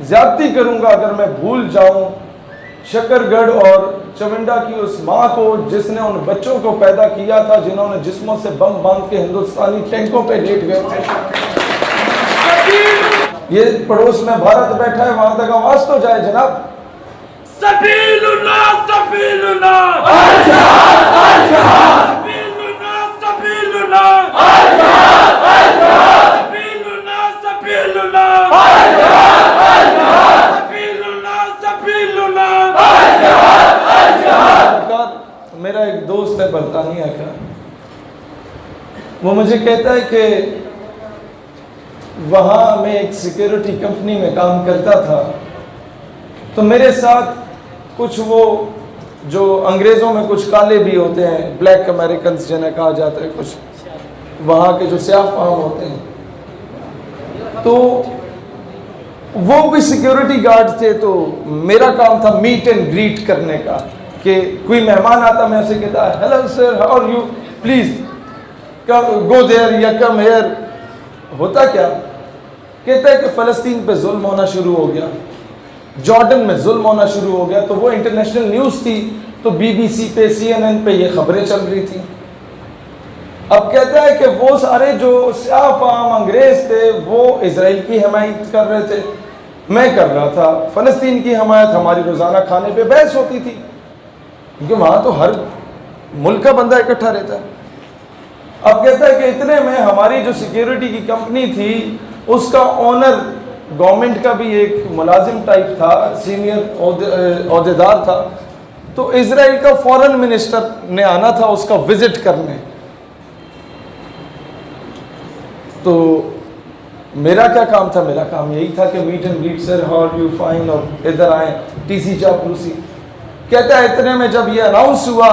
ज्यादती करूंगा अगर मैं भूल जाऊं शकरगढ़ और चविंडा की उस माँ को जिसने उन बच्चों को पैदा किया था जिन्होंने जिस्मों से बम बांध के हिंदुस्तानी टैंकों पे लेट गए थे। ये पड़ोस में भारत बैठा है, वहां तक आवाज तो जाए जनाब। सबीलुना सबीलुना सबीलुना सबीलुना सबीलुना सबीलुना सबीलुना। मेरा एक दोस्त है बरतानिया का, वो मुझे कहता है कि वहाँ मैं एक सिक्योरिटी कंपनी में काम करता था, तो मेरे साथ कुछ वो जो अंग्रेज़ों में कुछ काले भी होते हैं, ब्लैक अमेरिकन जिन्हें कहा जाता है, कुछ वहाँ के जो स्याह फाम होते हैं, तो वो भी सिक्योरिटी गार्ड थे। तो मेरा काम था मीट एंड ग्रीट करने का, कि कोई मेहमान आता मैं उसे कहता hello sir how are you, please go there या कम हेयर। होता क्या, कहता है कि फ़लस्तीन पे जुल्म होना शुरू हो गया, जॉर्डन में जुल्म होना शुरू हो गया। तो वो इंटरनेशनल न्यूज़ थी, तो BBC पे CNN पे ये खबरें चल रही थी। अब कहता है कि वो सारे जो स्याह फाम अंग्रेज़ थे वो इजराइल की हमायत कर रहे थे, मैं कर रहा था फ़लस्तीन की हमायत। हमारी रोज़ाना खाने पे बहस होती थी, क्योंकि वहाँ तो हर मुल्क का बंदा इकट्ठा रहता है। अब कहता है कि इतने में हमारी जो सिक्योरिटी की कंपनी थी उसका ओनर गवर्नमेंट का भी एक मुलाजिम टाइप था, सीनियर ओहदेदार था। तो इजराइल का फॉरेन मिनिस्टर ने आना था उसका विजिट करने। तो मेरा क्या काम था, मेरा काम यही था कि meet and greet sir how are you fine, और इधर आए टीसी चापलूसी। कहता है इतने में जब ये अनाउंस हुआ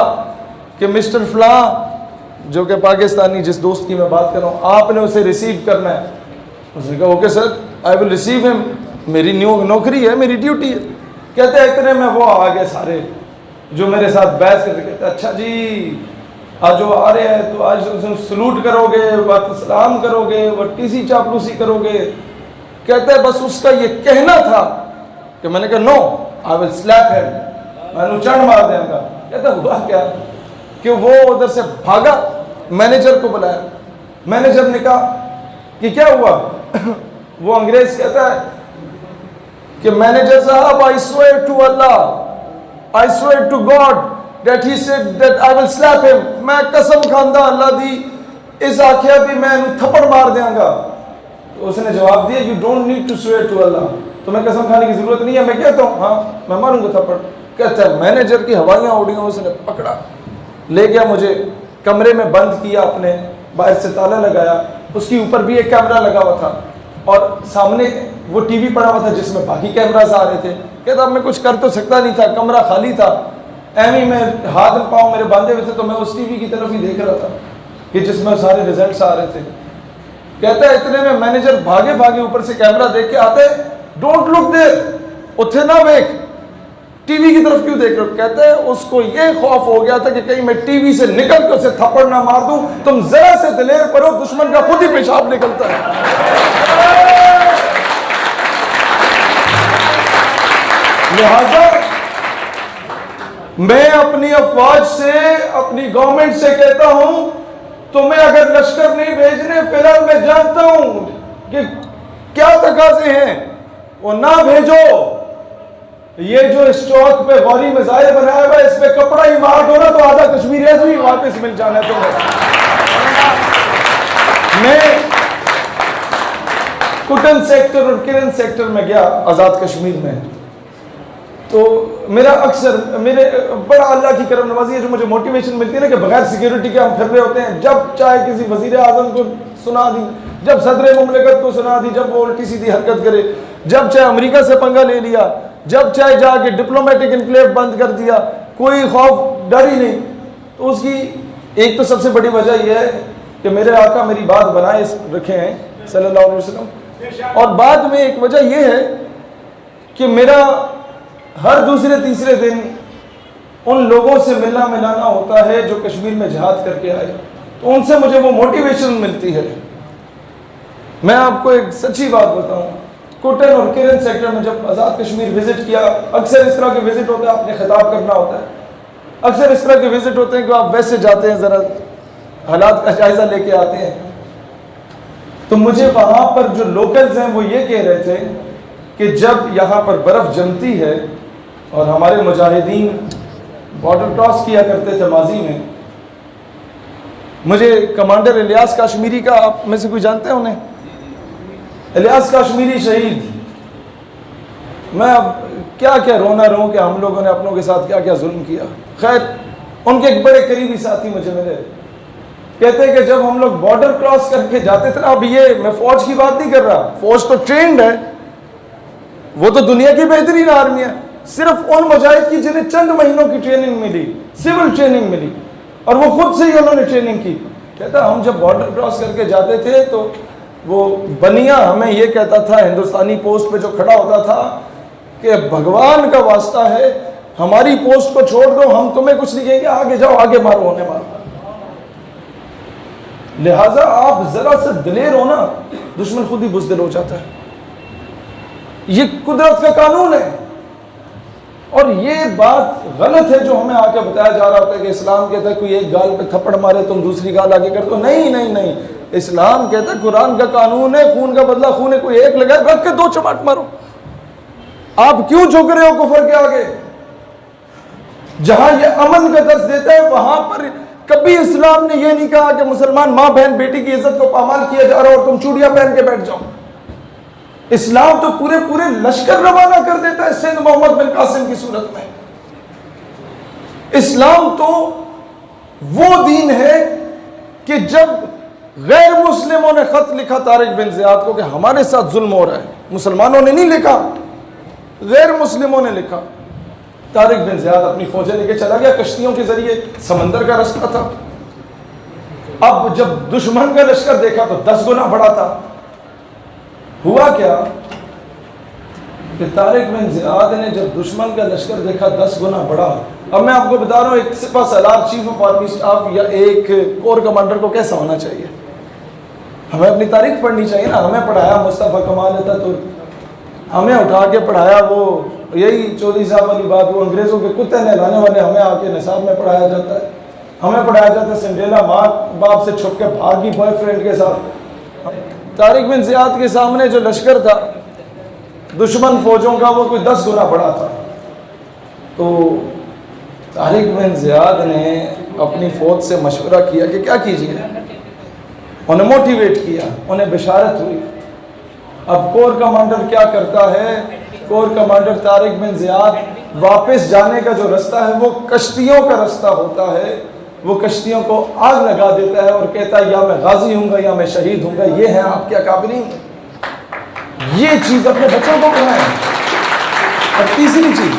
कि मिस्टर फला, जो कि पाकिस्तानी जिस दोस्त की मैं बात कर रहा हूँ, आपने उसे रिसीव करना है। उसने कहा okay sir I will receive him, मेरी नौकरी है, मेरी ड्यूटी है। कहते हैं इतने में वो आ गए सारे जो मेरे साथ बहस करते। कहते अच्छा जी आज जो आ रहे हैं तो आज सलूट करोगे, सलाम करोगे, टीसी चापलूसी करोगे। कहते हैं बस उसका ये कहना था कि मैंने कहा no I will slap him, मैंने चढ़ मार देंगे। कहता हुआ क्या कि वो उधर से भागा, मैनेजर को बुलाया। मैनेजर ने कहा कि क्या हुआ वो अंग्रेज कहता है कि मैनेजर साहब I swear to Allah, I swear to God that he said that I will slap him. मैं कसम खांदा अल्लाह दी इस आखिया भी मैं थप्पड़ मार देंगा। तो उसने जवाब दिया you don't need to swear to Allah, तुम्हें कसम खाने की जरूरत नहीं है, मैं कहता हूँ हाँ मैं मारूंगा थप्पड़। कहता है मैनेजर की हवाइयाँ उड़ी, उसने पकड़ा ले गया, मुझे कमरे में बंद किया, अपने बाहर से ताला लगाया। उसके ऊपर भी एक कैमरा लगा हुआ था और सामने वो टीवी पड़ा हुआ था जिसमें बाकी कैमरास आ रहे थे। कहता अब मैं कुछ कर तो सकता नहीं था, कमरा खाली था, एमी में हाथ पाँव मेरे बांधे हुए थे, तो मैं उस टीवी की तरफ ही देख रहा था कि जिसमें सारे रिजल्ट्स आ रहे थे। कहता है इतने में मैनेजर भागे भागे ऊपर से कैमरा देख के आते, डोंट लुक देयर, उठे ना वेख, टीवी की तरफ क्यों देख रहे हो। कहते हैं उसको ये खौफ हो गया था कि कहीं मैं टीवी से निकल के उसे थप्पड़ ना मार दूं। तुम जरा से दिलेर पड़ो, दुश्मन का खुद ही पेशाब निकलता है। लिहाजा मैं अपनी अफवाज से, अपनी गवर्नमेंट से कहता हूं तुम्हें अगर लश्कर नहीं भेजने, फिलहाल मैं जानता हूं कि क्या तकाजे हैं, वो ना भेजो। ये जो स्टॉक पे गौरी मिसाइल बनाया हुआ है, इस पे कपड़ा ही मार दो ना तो आधा कश्मीर ऐसे ही वापस मिल जाना। तो मैं कुटन सेक्टर और किरण सेक्टर में गया आज़ाद कश्मीर में, तो मेरा अक्सर मेरे बड़ा अल्लाह की करम नवाजी है जो मुझे मोटिवेशन मिलती है ना कि बगैर सिक्योरिटी के हम फिर रहे होते हैं। जब चाहे किसी वजीर आजम को सुना दी, जब सदर मुमलिकत को सुना दी, जब वो उल्टी सीधी हरकत करे, जब चाहे अमेरिका से पंगा ले लिया, जब चाहे जाके डिप्लोमेटिक इनक्लेव बंद कर दिया, कोई खौफ डर ही नहीं। तो उसकी एक तो सबसे बड़ी वजह यह है कि मेरे आका मेरी बात बनाए रखे हैं सल्लल्लाहु अलैहि वसल्लम, और बाद में एक वजह यह है कि मेरा हर दूसरे तीसरे दिन उन लोगों से मिलना मिलाना होता है जो कश्मीर में जिहाद करके आए, तो उनसे मुझे वो मोटिवेशन मिलती है। मैं आपको एक सच्ची बात बताऊं, कोटन और किरन सेक्टर में जब आज़ाद कश्मीर विजिट किया, अक्सर इस तरह के विजिट होते हैं, आपने खिताब करना होता है, अक्सर इस तरह के विजिट होते हैं कि आप वैसे जाते हैं, ज़रा हालात का जायज़ा लेके आते हैं। तो मुझे वहाँ पर जो लोकल्स हैं वो ये कह रहे थे कि जब यहाँ पर बर्फ़ जमती है और हमारे मुजाहिदीन बॉर्डर क्रॉस किया करते थे माजी में, मुझे कमांडर इलियास काश्मीरी का, आप में से कोई जानते हैं उन्हें? इलियास काश्मीरी शहीद, मैं अब क्या क्या रोना रो कि हम लोगों ने अपनों के साथ क्या क्या जुल्म किया। खैर, उनके एक बड़े करीबी साथी मुझे मिले, कहते हैं कि जब हम लोग बॉर्डर क्रॉस करके जाते थे ना, अब ये मैं फौज की बात नहीं कर रहा, फौज तो ट्रेंड है, वो तो दुनिया की बेहतरीन आर्मी है, सिर्फ उन मुजाहिद की जिन्हें चंद महीनों की ट्रेनिंग मिली, सिविल ट्रेनिंग मिली, और वो खुद से ही उन्होंने ट्रेनिंग की। कहता हम जब बॉर्डर क्रॉस करके जाते थे तो वो बनिया हमें ये कहता था, हिंदुस्तानी पोस्ट पे जो खड़ा होता था, कि भगवान का वास्ता है हमारी पोस्ट को छोड़ दो, हम तुम्हें कुछ नहीं कहेंगे, आगे जाओ, आगे मारो, होने मारो। लिहाजा आप जरा से दिलेर हो ना, दुश्मन खुद ही बुज़दिल हो जाता है। ये कुदरत का कानून है। और ये बात गलत है जो हमें आके बताया जा रहा होता है कि इस्लाम कहता है कोई एक गाल पे थप्पड़ मारे तुम दूसरी गाल आगे कर दो। नहीं नहीं नहीं, इस्लाम कहता है, कुरान का कानून है, खून का बदला खून है, कोई एक लगाए रख के दो चमाट मारो। आप क्यों झुक रहे हो कुफर के आगे? जहां ये अमन का दर्ज देता है वहां पर कभी इस्लाम ने यह नहीं कहा कि मुसलमान माँ बहन बेटी की इज्जत को पामाल किया जा रहा है और तुम चूड़ियां पहन के बैठ जाओ। इस्लाम तो पूरे पूरे लश्कर रवाना कर देता है सिंध मोहम्मद बिन कासिम की सूरत में। इस्लाम तो वो दीन है कि जब गैर मुस्लिमों ने खत लिखा तारिक बिन ज़ियाद को कि हमारे साथ जुल्म हो रहा है, मुसलमानों ने नहीं लिखा, गैर मुस्लिमों ने लिखा, तारिक बिन ज़ियाद अपनी फौजें लेके चला गया, कश्तियों के जरिए, समंदर का रास्ता था। अब जब दुश्मन का लश्कर देखा तो 10 गुना बड़ा था। हुआ क्या कि तारिक बिन ज़ियाद ने जब दुश्मन का लश्कर देखा 10 गुना बड़ा, अब मैं आपको बता रहा हूँ एक सिपा सलार चीफ ऑफ आर्मी स्टाफ या एक कोर कमांडर को कैसा होना चाहिए। हमें अपनी तारीख पढ़नी चाहिए ना। हमें पढ़ाया मुस्तफ़ा कमाल अतातुर्क, हमें उठा के पढ़ाया वो, यही चौधरी साहब वाली बात, वो अंग्रेज़ों के कुत्ते नहलाने वाले हमें आके निसाब में पढ़ाया जाता है। हमें पढ़ाया जाता है सिंड्रेला माँ बाप से छुप के भागी बॉयफ्रेंड के साथ। तारिक बिन ज़ियाद के सामने जो लश्कर था दुश्मन फौजों का, वो कोई 10 गुना बड़ा था। तो तारिक बिन ज़ियाद ने अपनी फौज से मशवरा किया कि क्या कीजिए, उन्हें मोटिवेट किया, उन्हें बिशारत हुई। अब कोर कमांडर क्या करता है, core commander Tariq bin Ziyad वापस जाने का जो रास्ता है वो कश्तियों का रास्ता होता है, वो कश्तियों को आग लगा देता है और कहता है या मैं गाजी हूँगा या मैं शहीद हूँगा। ये है आपके अकाबरीन। ये चीज़ अपने बच्चों को पढ़ाएं। और तीसरी चीज़,